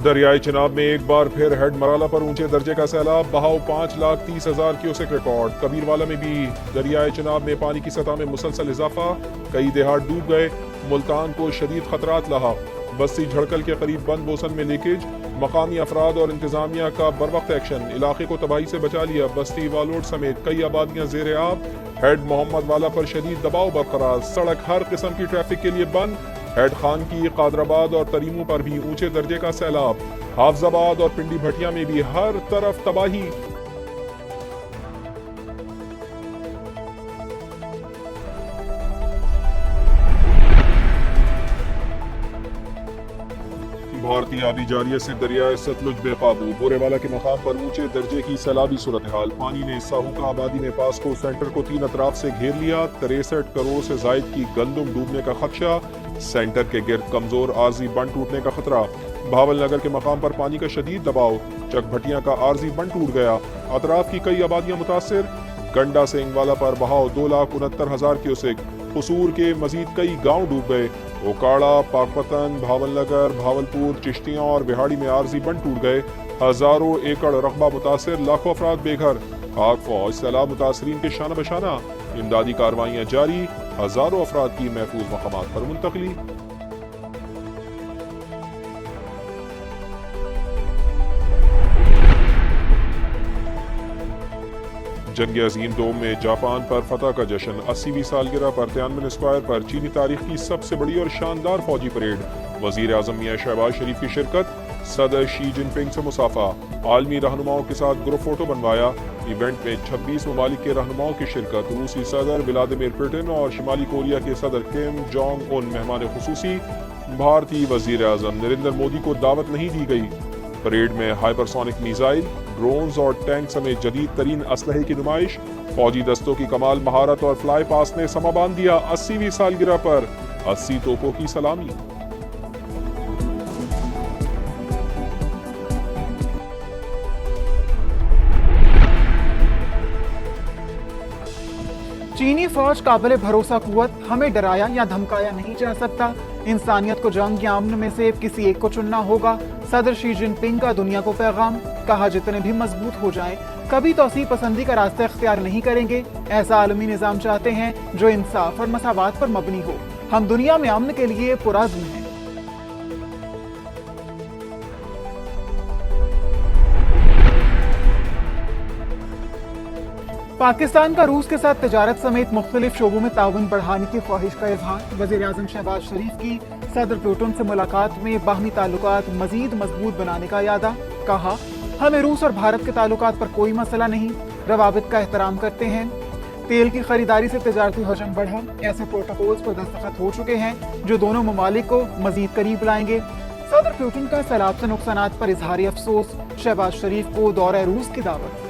दरियाई चिनाब में एक बार फिर हेड मराला पर ऊंचे दर्जे का सैलाब, बहाव 5,30,000 क्यूसेक रिकॉर्ड। कबीरवाला में भी दरियाई चिनाब में पानी की सतह में मुसलसल इजाफा, कई देहात डूब गए। मुल्तान को शदीद खतरात लाहक, बस्ती झड़कल के करीब बंद बोसन में लीकेज, मकामी अफराद और इंतजामिया का बरवक्त एक्शन, इलाके को तबाही से बचा लिया। बस्ती वालोड समेत कई आबादियां जेर आब। हेड मोहम्मद वाला पर शदीद दबाव बरकरार, सड़क हर किस्म की ट्रैफिक के लिए बंद। हेड खान की कादराबाद और तरीमू पर भी ऊंचे दर्जे का सैलाब। हाफजाबाद और पिंडी भटिया में भी हर तरफ तबाही। भारतीय आबी जारियत से दरियाए सतलुज बेकाबू, बोरेवाला के मकाम पर ऊंचे दर्जे की सैलाबी सूरत हाल। पानी ने साहूका आबादी में पासको सेंटर को 3 अतराफ से घेर लिया। 63 करोड़ से जायद की गंदम डूबने का खदशा, सेंटर के गिर्द कमजोर आर्जी बंद टूटने का खतरा। भावल नगर के मकाम पर पानी का शदीद दबाव, चकभटिया का आर्जी बंद टूट गया। अतराफ की कई आबादियां मुतासिर। गंडा सिंह वाला पर बहाव 2,69,000 क्यूसेक। कसूर के मजीद कई गांव डूब गए। ओकाड़ा, पाकपतन, भावलनगर, भावलपुर, चिश्तियां और बिहाड़ी में आर्जी बंद टूट गए। हजारों एकड़ रकबा मुतासिर, लाखों अफराद बेघर। पाक फौज सैलाब मुतासरीन के शाना बशाना, इमदादी कार्रवाइयां जारी। हजारों अफराद की महफूज मकामात पर मुंतकली। जंग अजीम दोम में जापान पर फतह का जश्न। 80वीं सालगिरह पर तियानमेन स्क्वायर पर चीनी तारीख की सबसे बड़ी और शानदार फौजी परेड। वजीर आजम मियां शहबाज शरीफ की शिरकत। सदर शी जिनपिंग से मुसाफा, आलमी रहनुमाओं के साथ ग्रुप फोटो बनवाया। इवेंट में 26 ममालिक के रहनुमाओं की शिरकत। रूसी सदर व्लादिमीर पुतिन और शिमाली कोरिया के सदर किम जोंग उन मेहमान खुसूसी। भारतीय वजीर आजम नरेंद्र मोदी को दावत नहीं दी गई। परेड में हाइपरसोनिक मिसाइल, ड्रोन्स और टैंक समेत जदीद तरीन असलहे की नुमाइश। फौजी दस्तों की कमाल महारत और फ्लाई पास ने समा बांध दिया। 80वीं सालगिरह पर 80 तोपों की सलामी। चीनी फौज काबिल भरोसा कुव्वत, हमें डराया या धमकाया नहीं जा सकता। इंसानियत को जंग या अमन में से किसी एक को चुनना होगा। सदर शी जिनपिंग का दुनिया को पैगाम, कहा जितने भी मजबूत हो जाएं, कभी तौसीफ पसंदी का रास्ता इख्तियार नहीं करेंगे। ऐसा आलमी निजाम चाहते हैं जो इंसाफ और मसावात पर मबनी हो। हम दुनिया में अमन के लिए पुरअज़्म हैं। पाकिस्तान का रूस के साथ तिजारत समेत मुख्तलिफ शोबों में ताउन बढ़ाने की ख्वाहिश का इजहार। वज़ीर आज़म शहबाज शरीफ की सदर पुतिन से मुलाकात में बाहमी ताल्लुकात मजीद मजबूत बनाने का इरादा। कहा, हमें रूस और भारत के ताल्लुकात पर कोई मसला नहीं, रवाबित का एहतराम करते हैं। तेल की खरीदारी से तिजारती हजम बढ़ा, ऐसे प्रोटोकॉल्स पर दस्तखत हो चुके हैं जो दोनों ममालिक को मजीद करीब लाएंगे। सदर पुतिन का सैलाब से नुकसानात पर इजहार अफसोस, शहबाज शरीफ को दौरे रूस की दावत।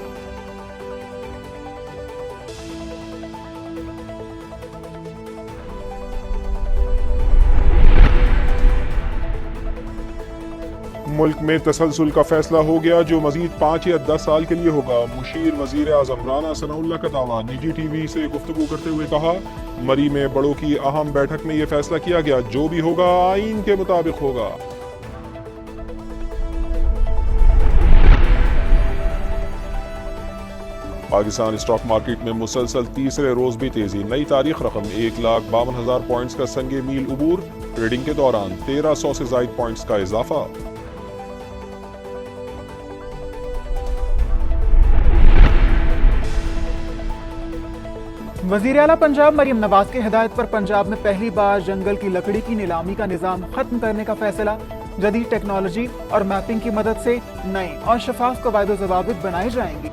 मुल्क में तसलसल का फैसला हो गया जो मजीद 5 या 10 साल के लिए होगा। मुशीर वजीर आजम राना सनाउल्लाह का दावा। निजी टीवी से गुफ्तगू करते हुए कहा, मरी में बड़ों की अहम बैठक में यह फैसला किया गया, जो भी होगा आईन के मुताबिक होगा। पाकिस्तान स्टॉक मार्केट में मुसलसल तीसरे रोज भी तेजी। नई तारीख रकम 1,52,000 पॉइंट्स का संगे मील उबूर। ट्रेडिंग के दौरान 1300 से जायद पॉइंट्स का इजाफा। वज़ीर आला पंजाब मरियम नवाज की हिदायत पर पंजाब में पहली बार जंगल की लकड़ी की नीलामी का निजाम खत्म करने का फैसला। जदीद टेक्नोलॉजी और मैपिंग की मदद से नए और शफाफ कवायद ज़वाबित बनाए जाएंगे।